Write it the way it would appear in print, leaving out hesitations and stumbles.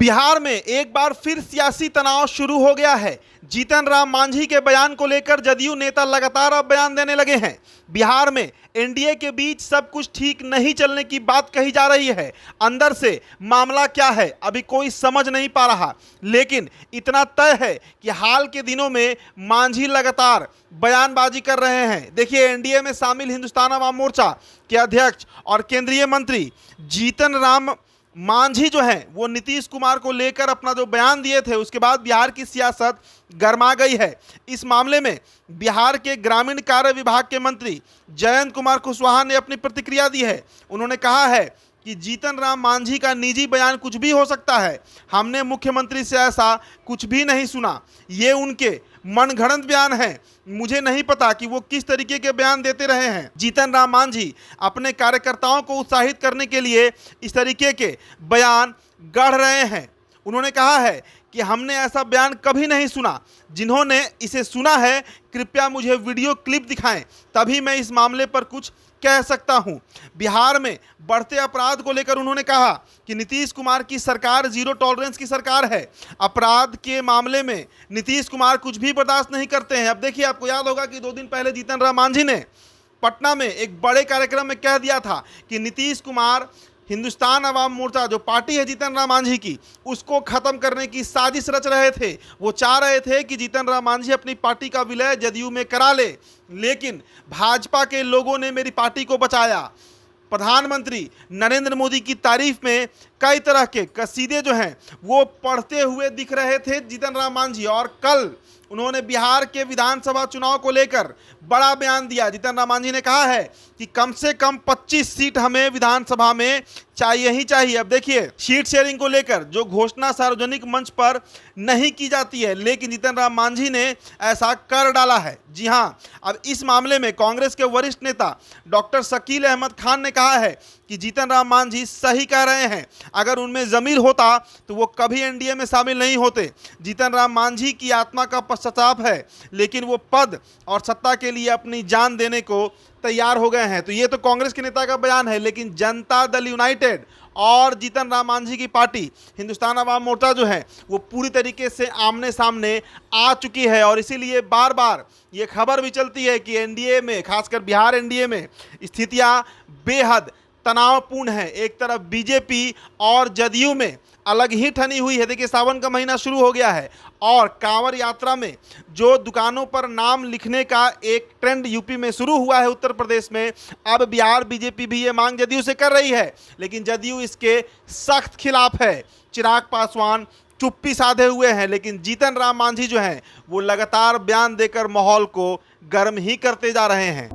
बिहार में एक बार फिर सियासी तनाव शुरू हो गया है। जीतन राम मांझी के बयान को लेकर जदयू नेता लगातार अब बयान देने लगे हैं। बिहार में एनडीए के बीच सब कुछ ठीक नहीं चलने की बात कही जा रही है। अंदर से मामला क्या है अभी कोई समझ नहीं पा रहा, लेकिन इतना तय है कि हाल के दिनों में मांझी लगातार बयानबाजी कर रहे हैं। देखिए, एनडीए में शामिल हिंदुस्तान अवाम मोर्चा के अध्यक्ष और केंद्रीय मंत्री जीतन राम मांझी जो हैं वो नीतीश कुमार को लेकर अपना जो बयान दिए थे, उसके बाद बिहार की सियासत गर्मा गई है। इस मामले में बिहार के ग्रामीण कार्य विभाग के मंत्री जयंत कुमार कुशवाहा ने अपनी प्रतिक्रिया दी है। उन्होंने कहा है कि जीतन राम मांझी का निजी बयान कुछ भी हो सकता है। हमने मुख्यमंत्री से ऐसा कुछ भी नहीं सुना। ये उनके मनगढ़ंत बयान है। मुझे नहीं पता कि वो किस तरीके के बयान देते रहे हैं। जीतन राम मांझी अपने कार्यकर्ताओं को उत्साहित करने के लिए इस तरीके के बयान गढ़ रहे हैं। उन्होंने कहा है कि हमने ऐसा बयान कभी नहीं सुना। जिन्होंने इसे सुना है कृपया मुझे वीडियो क्लिप दिखाएं, तभी मैं इस मामले पर कुछ कह सकता हूं। बिहार में बढ़ते अपराध को लेकर उन्होंने कहा कि नीतीश कुमार की सरकार जीरो टॉलरेंस की सरकार है। अपराध के मामले में नीतीश कुमार कुछ भी बर्दाश्त नहीं करते हैं। अब देखिए, आपको याद होगा कि 2 दिन पहले जीतन राम मांझी ने पटना में एक बड़े कार्यक्रम में कह दिया था कि नीतीश कुमार हिंदुस्तान अवाम मोर्चा जो पार्टी है जीतन राम मांझी की, उसको खत्म करने की साजिश रच रहे थे। वो चाह रहे थे कि जीतन राम मांझी अपनी पार्टी का विलय जदयू में करा ले, लेकिन भाजपा के लोगों ने मेरी पार्टी को बचाया। प्रधानमंत्री नरेंद्र मोदी की तारीफ में कई तरह के कसीदे जो हैं वो पढ़ते हुए दिख रहे थे जीतन राम मांझी, और कल उन्होंने बिहार के विधानसभा चुनाव को लेकर बड़ा बयान दिया। जीतन राम मांझी ने कहा है कि कम से कम 25 सीट हमें विधानसभा में चाहिए ही चाहिए। अब देखिए, सीट शेयरिंग को लेकर जो घोषणा सार्वजनिक मंच पर नहीं की जाती है, लेकिन जीतन राम मांझी ने ऐसा कर डाला है। जी हां, अब इस मामले में कांग्रेस के वरिष्ठ नेता डॉक्टर शकील अहमद खान ने कहा है कि जीतन राम मांझी सही कह रहे हैं। अगर उनमें ज़मीर होता तो वो कभी एनडीए में शामिल नहीं होते। जीतन राम मांझी की आत्मा का पश्चाताप है, लेकिन वो पद और सत्ता के लिए अपनी जान देने को तैयार हो गए हैं। तो ये तो कांग्रेस के नेता का बयान है, लेकिन जनता दल यूनाइटेड और जीतन राम मांझी की पार्टी हिंदुस्तान अवाम मोर्चा जो है वो पूरी तरीके से आमने सामने आ चुकी है। और इसीलिए बार बार ये खबर भी चलती है कि एनडीए में, खासकर बिहार एनडीए में स्थितियां बेहद तनावपूर्ण है। एक तरफ बीजेपी और जदयू में अलग ही ठनी हुई है। देखिए, सावन का महीना शुरू हो गया है और कांवड़ यात्रा में जो दुकानों पर नाम लिखने का एक ट्रेंड यूपी में शुरू हुआ है, उत्तर प्रदेश में, अब बिहार बीजेपी भी ये मांग जदयू से कर रही है, लेकिन जदयू इसके सख्त खिलाफ है। चिराग पासवान चुप्पी साधे हुए हैं, लेकिन जीतन राम मांझी जो हैं वो लगातार बयान देकर माहौल को गर्म ही करते जा रहे हैं।